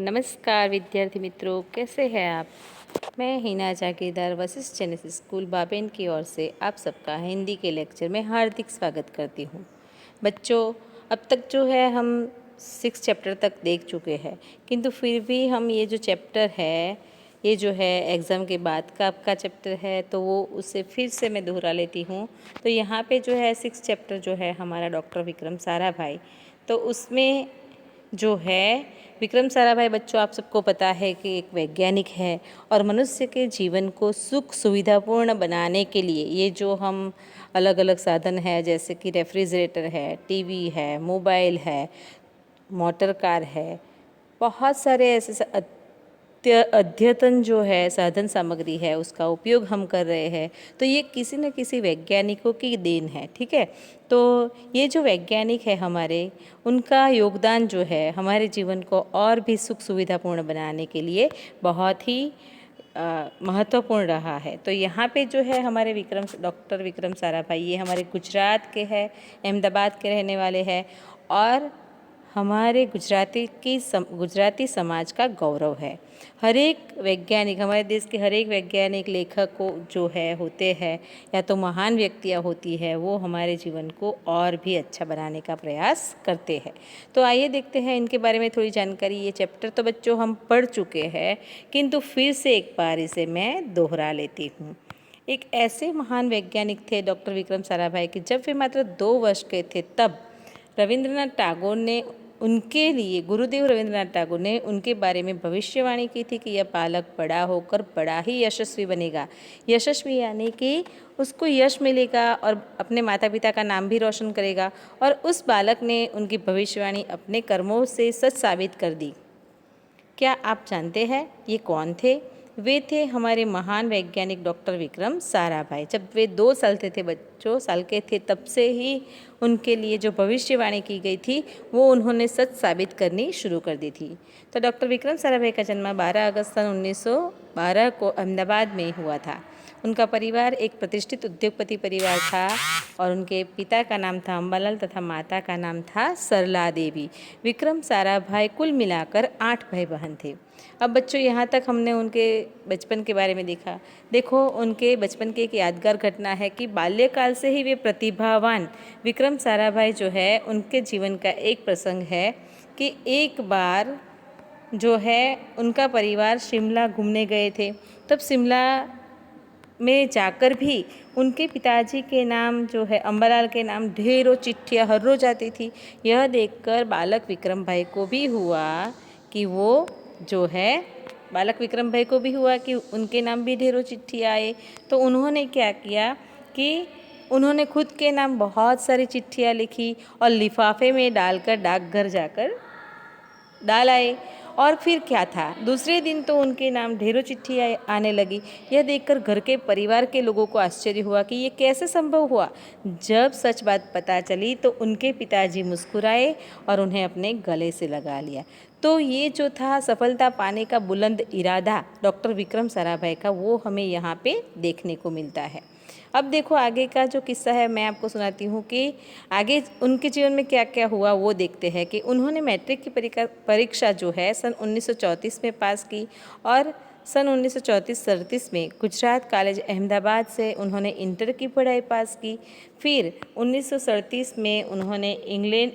नमस्कार विद्यार्थी मित्रों, कैसे हैं आप। मैं हिना जागीरदार वशिष्ठ जेनेसिस स्कूल बाबेन की ओर से आप सबका हिंदी के लेक्चर में हार्दिक स्वागत करती हूँ। बच्चों, अब तक जो है हम 6 चैप्टर तक देख चुके हैं, किंतु फिर भी हम ये जो चैप्टर है, ये जो है एग्ज़ाम के बाद का आपका चैप्टर है, तो वो उसे फिर से मैं दोहरा लेती हूँ। तो यहाँ पे जो है 6 चैप्टर जो है हमारा डॉक्टर विक्रम साराभाई, तो उसमें जो है विक्रम साराभाई बच्चों, आप सबको पता है कि एक वैज्ञानिक है और मनुष्य के जीवन को सुख सुविधापूर्ण बनाने के लिए ये जो हम अलग अलग साधन है, जैसे कि रेफ्रिजरेटर है, टीवी है, मोबाइल है, मोटर कार है, बहुत सारे ऐसे अद्यतन जो है साधन सामग्री है उसका उपयोग हम कर रहे हैं। तो ये किसी न किसी वैज्ञानिकों की देन है, ठीक है। तो ये जो वैज्ञानिक है हमारे, उनका योगदान जो है हमारे जीवन को और भी सुख सुविधापूर्ण बनाने के लिए बहुत ही महत्वपूर्ण रहा है। तो यहाँ पे जो है हमारे डॉक्टर विक्रम साराभाई, ये हमारे गुजरात के हैं, अहमदाबाद के रहने वाले हैं और हमारे गुजराती समाज का गौरव है। हर एक वैज्ञानिक, हमारे देश के हर एक वैज्ञानिक लेखक को जो है होते हैं या तो महान व्यक्तियाँ होती है, वो हमारे जीवन को और भी अच्छा बनाने का प्रयास करते हैं। तो आइए देखते हैं इनके बारे में थोड़ी जानकारी। ये चैप्टर तो बच्चों हम पढ़ चुके हैं, किंतु फिर से एक बार इसे मैं दोहरा लेती हूँ। एक ऐसे महान वैज्ञानिक थे डॉक्टर विक्रम साराभाई कि जब वे मात्र 2 वर्ष के थे तब रविंद्रनाथ टैगोर ने उनके लिए, गुरुदेव रविंद्रनाथ टैगोर ने उनके बारे में भविष्यवाणी की थी कि यह बालक बड़ा होकर बड़ा ही यशस्वी बनेगा। यशस्वी यानी कि उसको यश मिलेगा और अपने माता पिता का नाम भी रोशन करेगा। और उस बालक ने उनकी भविष्यवाणी अपने कर्मों से सच साबित कर दी। क्या आप जानते हैं ये कौन थे? वे थे हमारे महान वैज्ञानिक डॉक्टर विक्रम साराभाई। जब वे 2 साल के थे तब से ही उनके लिए जो भविष्यवाणी की गई थी वो उन्होंने सच साबित करनी शुरू कर दी थी। तो डॉक्टर विक्रम साराभाई का जन्म 12 अगस्त सन 1912 को अहमदाबाद में हुआ था। उनका परिवार एक प्रतिष्ठित उद्योगपति परिवार था और उनके पिता का नाम था अंबालाल तथा माता का नाम था सरला देवी। विक्रम साराभाई कुल मिलाकर 8 भाई बहन थे। अब बच्चों, यहाँ तक हमने उनके बचपन के बारे में देखा। देखो, उनके बचपन की एक यादगार घटना है कि बाल्यकाल से ही वे प्रतिभावान विक्रम साराभाई जो है, उनके जीवन का एक प्रसंग है कि एक बार जो है उनका परिवार शिमला घूमने गए थे। तब शिमला में जाकर भी उनके पिताजी के नाम जो है, अंबालाल के नाम, ढेरों चिट्ठियाँ हर रोज आती थी। यह देखकर बालक विक्रम भाई को भी हुआ कि उनके नाम भी ढेरों चिट्ठी आए। तो उन्होंने क्या किया कि उन्होंने खुद के नाम बहुत सारी चिट्ठियाँ लिखी और लिफाफे में डालकर डाकघर जाकर डाल आए। और फिर क्या था, दूसरे दिन तो उनके नाम ढेरों चिट्ठी आने लगी। यह देखकर घर के परिवार के लोगों को आश्चर्य हुआ कि ये कैसे संभव हुआ। जब सच बात पता चली तो उनके पिताजी मुस्कुराए और उन्हें अपने गले से लगा लिया। तो ये जो था सफलता पाने का बुलंद इरादा डॉक्टर विक्रम साराभाई का, वो हमें यहाँ पे देखने को मिलता है। अब देखो आगे का जो किस्सा है मैं आपको सुनाती हूँ कि आगे उनके जीवन में क्या क्या हुआ वो देखते हैं। कि उन्होंने मैट्रिक की परीक्षा जो है सन 1934 में पास की और सन 1934-37 में गुजरात कॉलेज अहमदाबाद से उन्होंने इंटर की पढ़ाई पास की। फिर 1937 में उन्होंने इंग्लैंड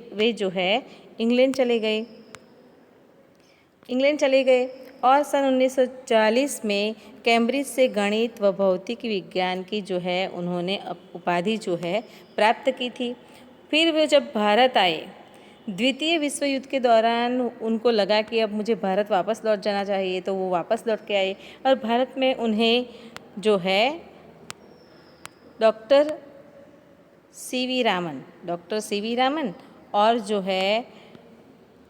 चले गए और सन 1940 में कैम्ब्रिज से गणित व भौतिक विज्ञान की जो है उन्होंने उपाधि जो है प्राप्त की थी। फिर वे जब भारत आए, द्वितीय विश्व युद्ध के दौरान उनको लगा कि अब मुझे भारत वापस लौट जाना चाहिए, तो वो वापस लौट के आए और भारत में उन्हें जो है डॉक्टर सी वी रामन और जो है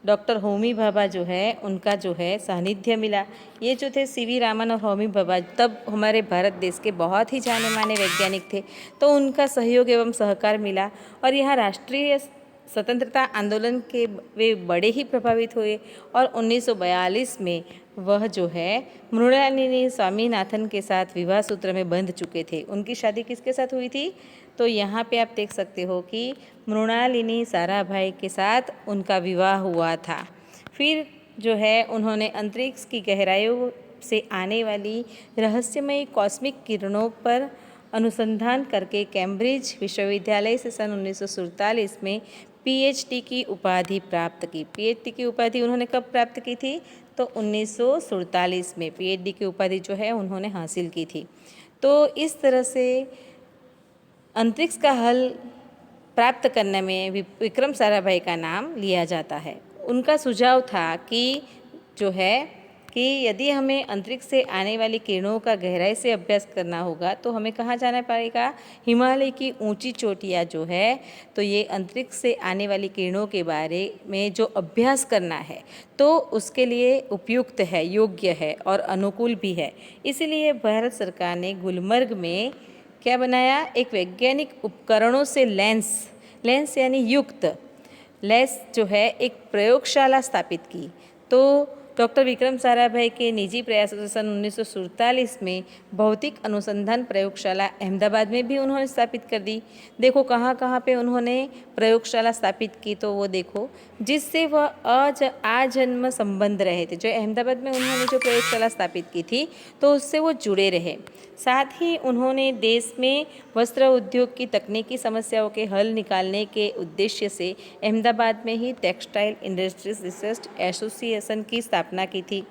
डॉक्टर होमी भाभा जो है उनका जो है सानिध्य मिला। ये जो थे सी वी रामन और होमी भाभा, तब हमारे भारत देश के बहुत ही जाने माने वैज्ञानिक थे। तो उनका सहयोग एवं सहकार मिला और यहाँ राष्ट्रीय स्वतंत्रता आंदोलन के वे बड़े ही प्रभावित हुए और 1942 में वह जो है मृणालिनी स्वामीनाथन के साथ विवाह सूत्र में बंध चुके थे। उनकी शादी किसके साथ हुई थी? तो यहाँ पे आप देख सकते हो कि मृणालिनी साराभाई के साथ उनका विवाह हुआ था। फिर जो है उन्होंने अंतरिक्ष की गहराइयों से आने वाली रहस्यमयी कॉस्मिक किरणों पर अनुसंधान करके कैम्ब्रिज विश्वविद्यालय से सन 1947 में पीएचडी की उपाधि प्राप्त की। पीएचडी की उपाधि उन्होंने कब प्राप्त की थी? तो 1947 में पीएचडी की उपाधि जो है उन्होंने हासिल की थी। तो इस तरह से अंतरिक्ष का हल प्राप्त करने में विक्रम साराभाई का नाम लिया जाता है। उनका सुझाव था कि जो है कि यदि हमें अंतरिक्ष से आने वाली किरणों का गहराई से अभ्यास करना होगा तो हमें कहाँ जाना पड़ेगा? हिमालय की ऊंची चोटियाँ जो है, तो ये अंतरिक्ष से आने वाली किरणों के बारे में जो अभ्यास करना है तो उसके लिए उपयुक्त है, योग्य है और अनुकूल भी है। इसीलिए भारत सरकार ने गुलमर्ग में क्या बनाया? एक वैज्ञानिक उपकरणों से लेंस यानी युक्त लेंस जो है एक प्रयोगशाला स्थापित की। तो डॉक्टर विक्रम साराभाई के निजी प्रयासों से सन 1947 में भौतिक अनुसंधान प्रयोगशाला अहमदाबाद में भी उन्होंने स्थापित कर दी। देखो कहाँ कहाँ पे उन्होंने प्रयोगशाला स्थापित की, तो वो देखो जिससे वह आजन्म संबंध रहे थे। जो अहमदाबाद में उन्होंने जो प्रयोगशाला स्थापित की थी तो उससे वो जुड़े रहे। साथ ही उन्होंने देश में वस्त्र उद्योग की तकनीकी समस्याओं के हल निकालने के उद्देश्य से अहमदाबाद में ही टेक्सटाइल इंडस्ट्रीज रिसर्च एसोसिएशन की स्थापना की थी।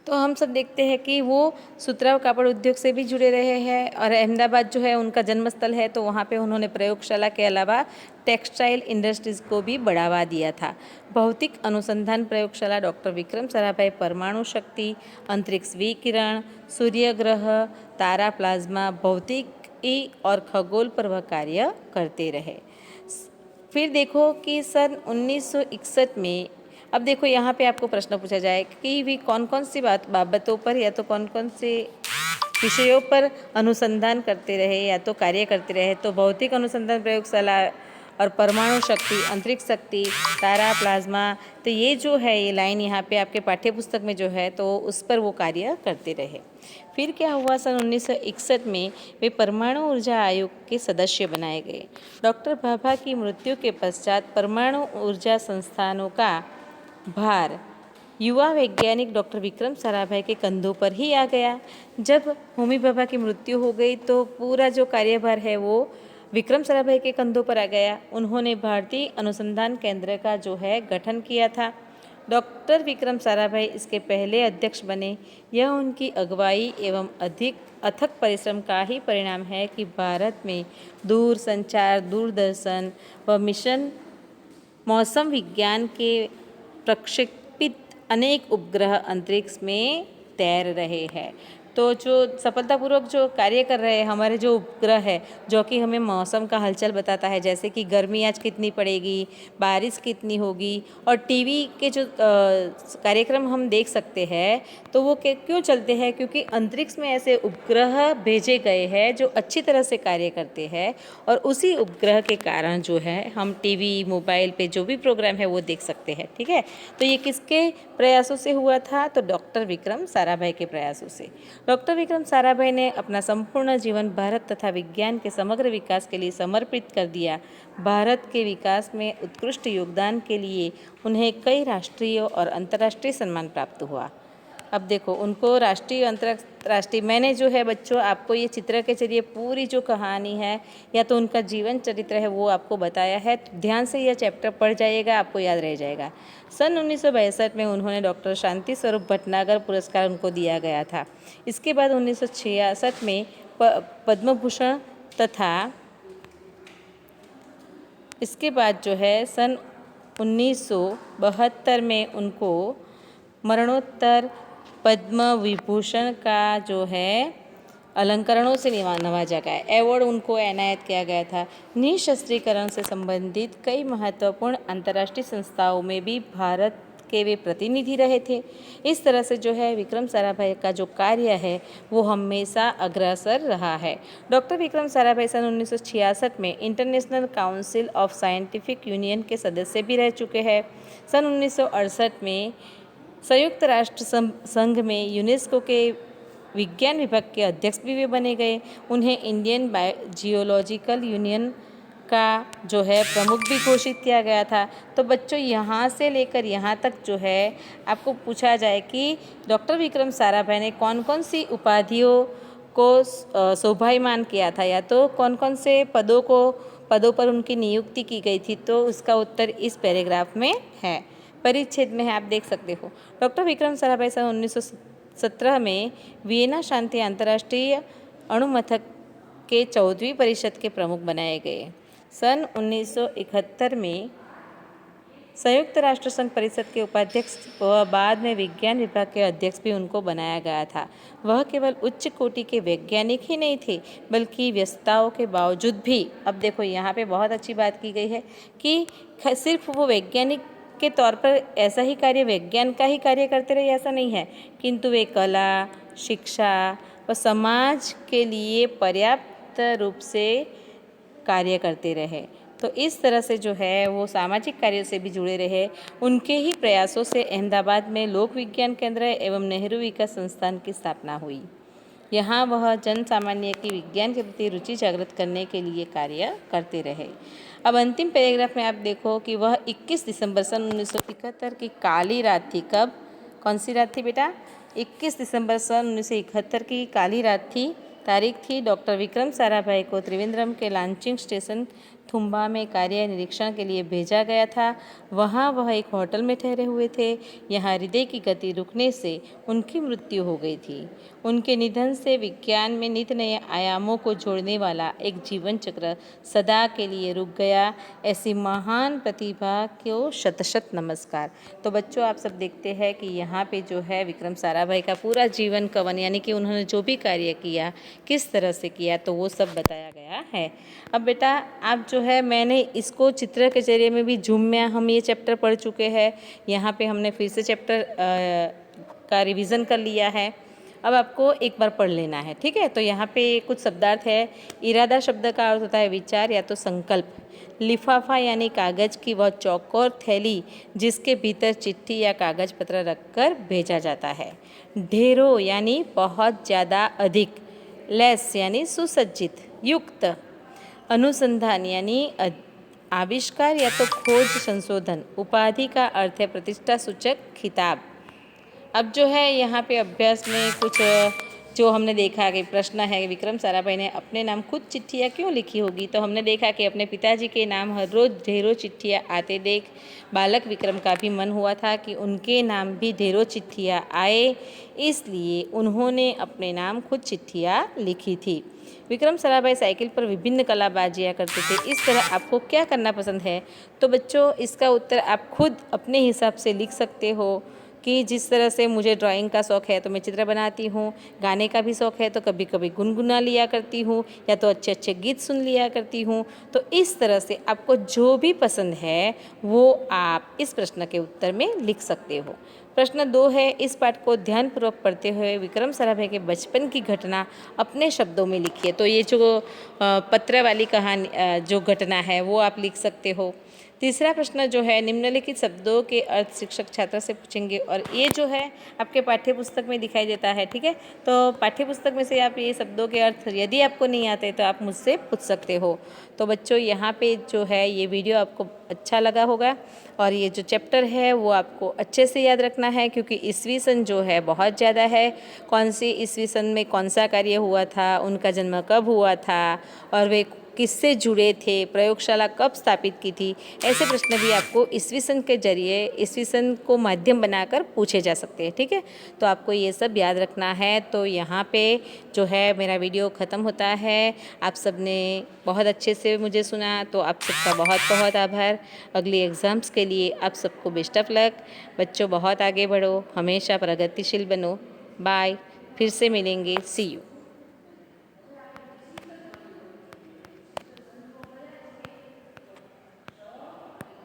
तो हम सब देखते हैं कि वो सुतराउ कापड़ उद्योग से भी जुड़े रहे हैं और अहमदाबाद जो है उनका जन्मस्थल है, तो वहाँ पे उन्होंने प्रयोगशाला के अलावा टेक्सटाइल इंडस्ट्रीज़ को भी बढ़ावा दिया था। भौतिक अनुसंधान प्रयोगशाला डॉक्टर विक्रम साराभाई परमाणु शक्ति, अंतरिक्ष विकिरण, सूर्य ग्रह, तारा प्लाज्मा, भौतिकी और खगोल पर वह कार्य करते रहे। फिर देखो कि सन 1961 में, अब देखो यहाँ पे आपको प्रश्न पूछा जाए कि वे कौन कौन सी बाबतों पर या तो कौन कौन से विषयों पर अनुसंधान करते रहे या तो कार्य करते रहे। तो भौतिक अनुसंधान प्रयोगशाला और परमाणु शक्ति, अंतरिक्ष शक्ति, तारा प्लाज्मा, तो ये जो है ये लाइन यहाँ पे आपके पाठ्य पुस्तक में जो है तो उस पर वो कार्य करते रहे। फिर क्या हुआ? सन 1961 में वे परमाणु ऊर्जा आयोग के सदस्य बनाए गए। डॉक्टर भाभा की मृत्यु के पश्चात परमाणु ऊर्जा संस्थानों का भार युवा वैज्ञानिक डॉक्टर विक्रम साराभाई के कंधों पर ही आ गया। जब होमी भाभा की मृत्यु हो गई तो पूरा जो कार्यभार है वो विक्रम साराभाई के कंधों पर आ गया। उन्होंने भारतीय अनुसंधान केंद्र का जो है गठन किया था। डॉक्टर विक्रम साराभाई इसके पहले अध्यक्ष बने। यह उनकी अगुवाई एवं अधिक अथक परिश्रम का ही परिणाम है कि भारत में दूरसंचार, दूरदर्शन व मिशन मौसम विज्ञान के प्रक्षेपित अनेक उपग्रह अंतरिक्ष में तैर रहे हैं। तो जो सफलतापूर्वक जो कार्य कर रहे हैं हमारे जो उपग्रह है, जो कि हमें मौसम का हलचल बताता है, जैसे कि गर्मी आज कितनी पड़ेगी, बारिश कितनी होगी, और टीवी के जो कार्यक्रम हम देख सकते हैं तो वो क्यों चलते हैं? क्योंकि अंतरिक्ष में ऐसे उपग्रह भेजे गए हैं जो अच्छी तरह से कार्य करते हैं और उसी उपग्रह के कारण जो है हम टीवी, मोबाइल पे जो भी प्रोग्राम है वो देख सकते हैं। ठीक है, तो ये किसके प्रयासों से हुआ था? तो डॉक्टर विक्रम साराभाई के प्रयासों से। डॉक्टर विक्रम साराभाई ने अपना संपूर्ण जीवन भारत तथा विज्ञान के समग्र विकास के लिए समर्पित कर दिया। भारत के विकास में उत्कृष्ट योगदान के लिए उन्हें कई राष्ट्रीय और अंतर्राष्ट्रीय सम्मान प्राप्त हुआ। अब देखो उनको राष्ट्रीय अंतर्राष्ट्रीय, मैंने जो है बच्चों आपको ये चित्र के जरिए पूरी जो कहानी है या तो उनका जीवन चरित्र है वो आपको बताया है। तो ध्यान से यह चैप्टर पढ़ जाइएगा, आपको याद रह जाएगा। सन 1962 में उन्होंने डॉक्टर शांति स्वरूप भटनागर पुरस्कार उनको दिया गया था। इसके बाद 1966 में पद्म भूषण तथा इसके बाद जो है सन 1972 में उनको मरणोत्तर पद्म विभूषण का जो है अलंकरणों से नवाजा गया, अवार्ड उनको एनायत किया गया था। निशस्त्रीकरण से संबंधित कई महत्वपूर्ण अंतर्राष्ट्रीय संस्थाओं में भी भारत के वे प्रतिनिधि रहे थे। इस तरह से जो है विक्रम साराभाई का जो कार्य है वो हमेशा अग्रसर रहा है। डॉक्टर विक्रम साराभाई सन 1966 में international council of scientific union के सदस्य भी रह चुके हैं। सन 1968 में संयुक्त राष्ट्र संघ में यूनेस्को के विज्ञान विभाग के अध्यक्ष भी वे बने गए। उन्हें इंडियन जियोलॉजिकल यूनियन का जो है प्रमुख भी घोषित किया गया था। तो बच्चों यहाँ से लेकर यहाँ तक जो है आपको पूछा जाए कि डॉक्टर विक्रम साराभाई ने कौन कौन सी उपाधियों को शोभायमान किया था, या तो कौन कौन से पदों पर उनकी नियुक्ति की गई थी, तो उसका उत्तर इस पैराग्राफ में है, परिच्छेद में है, आप देख सकते हो। डॉक्टर विक्रम साराभाई सन 1917 में वियना शांति अंतर्राष्ट्रीय अणुमथक के 14वीं परिषद के प्रमुख बनाए गए। सन 1971 में संयुक्त राष्ट्र संघ परिषद के उपाध्यक्ष व बाद में विज्ञान विभाग के अध्यक्ष भी उनको बनाया गया था। वह केवल उच्च कोटि के वैज्ञानिक ही नहीं थे, बल्कि व्यस्तताओं के बावजूद भी, अब देखो यहाँ पे बहुत अच्छी बात की गई है कि सिर्फ वो वैज्ञानिक के तौर पर ऐसा ही कार्य, विज्ञान का ही कार्य करते रहे, ऐसा नहीं है, किंतु वे कला, शिक्षा व समाज के लिए पर्याप्त रूप से कार्य करते रहे। तो इस तरह से जो है वो सामाजिक कार्यों से भी जुड़े रहे। उनके ही प्रयासों से अहमदाबाद में लोक विज्ञान केंद्र एवं नेहरू विकास संस्थान की स्थापना हुई। यहाँ वह जन सामान्य की विज्ञान के प्रति रुचि जागृत करने के लिए कार्य करते रहे। अब अंतिम पैराग्राफ में आप देखो कि वह 21 दिसंबर सन 1971 की काली रात थी। कब, कौन सी रात थी बेटा? 21 दिसंबर सन 1971 की काली रात थी, तारीख थी। डॉक्टर विक्रम साराभाई को त्रिवेंद्रम के लांचिंग स्टेशन थुम्बा में कार्य निरीक्षण के लिए भेजा गया था। वहाँ वह एक होटल में ठहरे हुए थे। यहाँ हृदय की गति रुकने से उनकी मृत्यु हो गई थी। उनके निधन से विज्ञान में नित नए आयामों को जोड़ने वाला एक जीवन चक्र सदा के लिए रुक गया। ऐसी महान प्रतिभा को शत शत नमस्कार। तो बच्चों आप सब देखते हैं कि यहाँ पे जो है विक्रम साराभाई का पूरा जीवन कवन, यानी कि उन्होंने जो भी कार्य किया किस तरह से किया, तो वो सब बताया गया है। अब बेटा आप जो है, मैंने इसको चित्र के जरिए में भी जूम में हम ये चैप्टर पढ़ चुके हैं। यहाँ पे हमने फिर से चैप्टर का रिवीजन कर लिया है। अब आपको एक बार पढ़ लेना है, ठीक है। तो यहाँ पे कुछ शब्दार्थ है। इरादा शब्द का अर्थ होता है विचार या तो संकल्प। लिफाफा यानी कागज़ की वह चौकोर थैली जिसके भीतर चिट्ठी या कागज पत्र रखकर भेजा जाता है। ढेरों यानी बहुत ज़्यादा, अधिक। लेस यानी सुसज्जित, युक्त। अनुसंधान यानी आविष्कार या तो खोज, संशोधन। उपाधि का अर्थ है प्रतिष्ठा सूचक खिताब। अब जो है यहाँ पे अभ्यास में कुछ जो हमने देखा कि प्रश्न है, विक्रम साराभाई ने अपने नाम खुद चिट्ठियाँ क्यों लिखी होगी? तो हमने देखा कि अपने पिताजी के नाम हर रोज़ ढेरों चिट्ठियाँ आते देख बालक विक्रम का भी मन हुआ था कि उनके नाम भी ढेरों चिट्ठियाँ आए, इसलिए उन्होंने अपने नाम खुद चिट्ठियाँ लिखी थी। विक्रम साराभाई साइकिल पर विभिन्न कलाबाजियाँ करते थे। इस तरह आपको क्या करना पसंद है? तो बच्चों इसका उत्तर आप खुद अपने हिसाब से लिख सकते हो कि जिस तरह से मुझे ड्राइंग का शौक़ है तो मैं चित्र बनाती हूँ, गाने का भी शौक़ है तो कभी कभी गुनगुना लिया करती हूँ, या तो अच्छे अच्छे गीत सुन लिया करती हूँ। तो इस तरह से आपको जो भी पसंद है वो आप इस प्रश्न के उत्तर में लिख सकते हो। प्रश्न 2 है, इस पाठ को ध्यानपूर्वक पढ़ते हुए विक्रम साराभाई के बचपन की घटना अपने शब्दों में लिखिए। तो ये जो पत्र वाली कहानी जो घटना है वो आप लिख सकते हो। तीसरा प्रश्न जो है, निम्नलिखित शब्दों के अर्थ शिक्षक छात्र से पूछेंगे, और ये जो है आपके पाठ्य पुस्तक में दिखाई देता है, ठीक है। तो पाठ्य पुस्तक में से आप ये शब्दों के अर्थ यदि आपको नहीं आते तो आप मुझसे पूछ सकते हो। तो बच्चों यहाँ पे जो है ये वीडियो आपको अच्छा लगा होगा, और ये जो चैप्टर है वो आपको अच्छे से याद रखना है, क्योंकि ईस्वी सन जो है बहुत ज़्यादा है। कौन सी ईस्वी सन में कौन सा कार्य हुआ था, उनका जन्म कब हुआ था, और वे किससे जुड़े थे, प्रयोगशाला कब स्थापित की थी, ऐसे प्रश्न भी आपको ईस्वी सन के जरिए, ईस्वी सन को माध्यम बनाकर पूछे जा सकते हैं, ठीक है। तो आपको ये सब याद रखना है। तो यहाँ पे जो है मेरा वीडियो ख़त्म होता है। आप सब ने बहुत अच्छे से मुझे सुना, तो आप सबका बहुत बहुत आभार। अगली एग्ज़ाम्स के लिए आप सबको बेस्ट ऑफ लक। बच्चों बहुत आगे बढ़ो, हमेशा प्रगतिशील बनो। बाय, फिर से मिलेंगे, सी यू।